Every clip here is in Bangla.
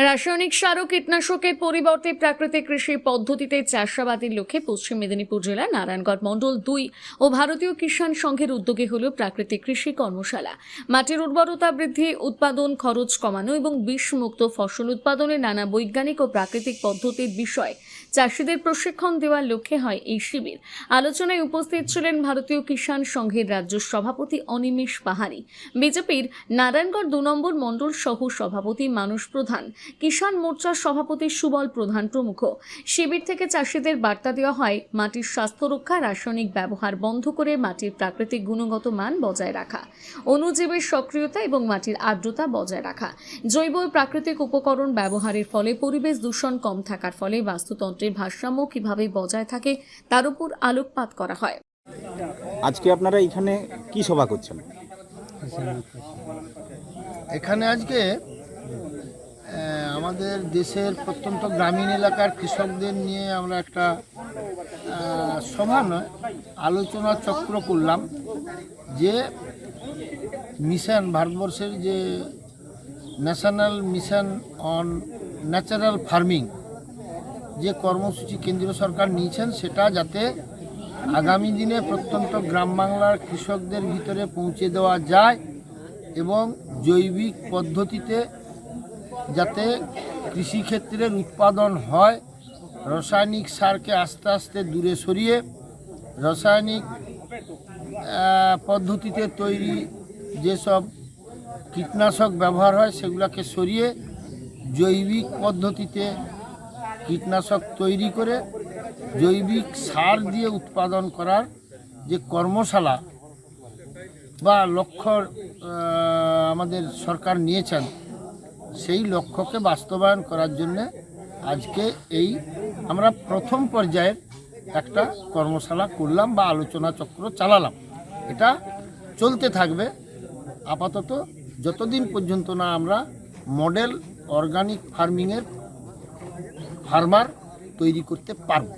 রাসায়নিক সার ও কীটনাশকের পরিবর্তে প্রাকৃতিক কৃষি পদ্ধতিতে চাষাবাদের লক্ষ্যে পশ্চিম মেদিনীপুর জেলার নারায়ণগড় মণ্ডল 2 ও ভারতীয় কিষাণ সংঘের উদ্যোগে হল প্রাকৃতিক কৃষি কর্মশালা। মাটির উর্বরতা বৃদ্ধি, উৎপাদন খরচ কমানো এবং বিষমুক্ত ফসল উৎপাদনের নানা বৈজ্ঞানিক ও প্রাকৃতিক পদ্ধতির বিষয়ে চাষিদের প্রশিক্ষণ দেওয়ার লক্ষ্যে হয় এই শিবির। আলোচনায় উপস্থিত ছিলেন ভারতীয় কিষাণ সংঘের রাজ্য সভাপতি অনিমেষ পাহাড়ি, বিজেপির নারায়ণগড় 2 নম্বর মণ্ডল সহ সভাপতি মানস প্রধান, কিষাণ মোর্চার সভাপতি সুবল প্রধান প্রমুখ। শিবির থেকে চাষিদের বার্তা দেওয়া হয় মাটির স্বাস্থ্য রক্ষা, রাসায়নিক ব্যবহার বন্ধ করে মাটির প্রাকৃতিক গুণগত মান বজায় রাখা, অণুজীবের সক্রিয়তা এবং মাটির আর্দ্রতা বজায় রাখা, জৈব ও প্রাকৃতিক উপকরণ ব্যবহারের ফলে পরিবেশ দূষণ কম থাকার ফলে বাস্তুতন্ত্রের ভারসাম্য কিভাবে বজায় থাকে তার উপর আলোকপাত করা হয়। আজকে আপনারা এখানে কি সভা করছেন? এখানে আজকে আমাদের দেশের প্রত্যন্ত গ্রামীণ এলাকার কৃষকদের নিয়ে আমরা একটা সভা নয়, আলোচনা চক্র করলাম যে মিশন, ভারতবর্ষের যে national mission on natural farming যে কর্মসূচি কেন্দ্রীয় সরকার নিয়েছেন, সেটা যাতে আগামী দিনে প্রত্যন্ত গ্রাম বাংলার কৃষকদের ভিতরে পৌঁছে দেওয়া যায় এবং জৈবিক পদ্ধতিতে যাতে কৃষিক্ষেত্রের উৎপাদন হয়, রাসায়নিক সারকে আস্তে আস্তে দূরে সরিয়ে রাসায়নিক পদ্ধতিতে তৈরি যেসব কীটনাশক ব্যবহার হয় সেগুলোকে সরিয়ে জৈবিক পদ্ধতিতে কীটনাশক তৈরি করে জৈবিক সার দিয়ে উৎপাদন করার যে কর্মশালা বা লক্ষ্য আমাদের সরকার নিয়েছেন, সেই লক্ষ্যকে বাস্তবায়ন করার জন্য আজকে এই আমরা প্রথম পর্যায়ের একটা কর্মশালা করলাম বা আলোচনা চক্র চালালাম। এটা চলতে থাকবে আপাতত যতদিন পর্যন্ত না আমরা মডেল অর্গানিক ফার্মিংয়ের ফার্মার তৈরি করতে পারব।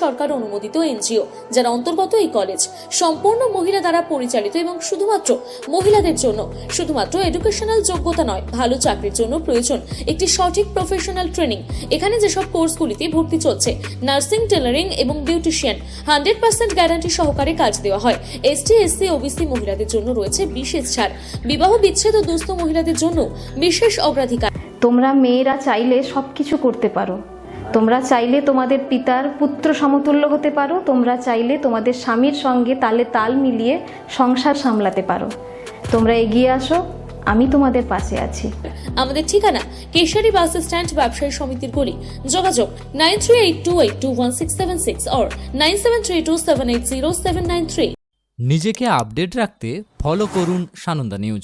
সরকার অনুমোদিত এনজিও যার অন্তর্গত এই কলেজ সম্পূর্ণ মহিলা দ্বারা পরিচালিত এবং শুধুমাত্র মহিলাদের জন্য। শুধুমাত্র এডুকেশনাল যোগ্যতা নয়, ভালো চাকরির জন্য প্রয়োজন একটি সঠিক প্রফেশনাল ট্রেনিং। এখানে যেসব কোর্সগুলিতে ভর্তি চলছে নার্সিং, টেলারিং এবং বিউটিশিয়ান, 100% গ্যারান্টি সহকারে কাজ দেওয়া হয়। এসটি, এসসি, ওবিসি মহিলাদের জন্য রয়েছে বিশেষ ছাড়। বিবাহ বিচ্ছেদ ও দুস্থ মহিলাদের জন্য বিশেষ অগ্রাধিকার। তোমরা মেয়েরা চাইলে সবকিছু করতে পারো। তোমরা চাইলে তোমাদের পিতার পুত্র সমতুল্য হতে পারো। তোমরা চাইলে তোমাদের স্বামীর সঙ্গে তালে তাল মিলিয়ে সংসার সামলাতে পারো। তোমরা এগিয়ে আসো, আমি তোমাদের পাশে আছি। আমাদের ঠিকানা কেশারি বাস স্ট্যান্ড, ব্যবসায়ী সমিতির গলি। যোগাযোগ 9382821676 or 9732780793। নিজেকে আপডেট রাখতে ফলো করুন সানন্দা নিউজ।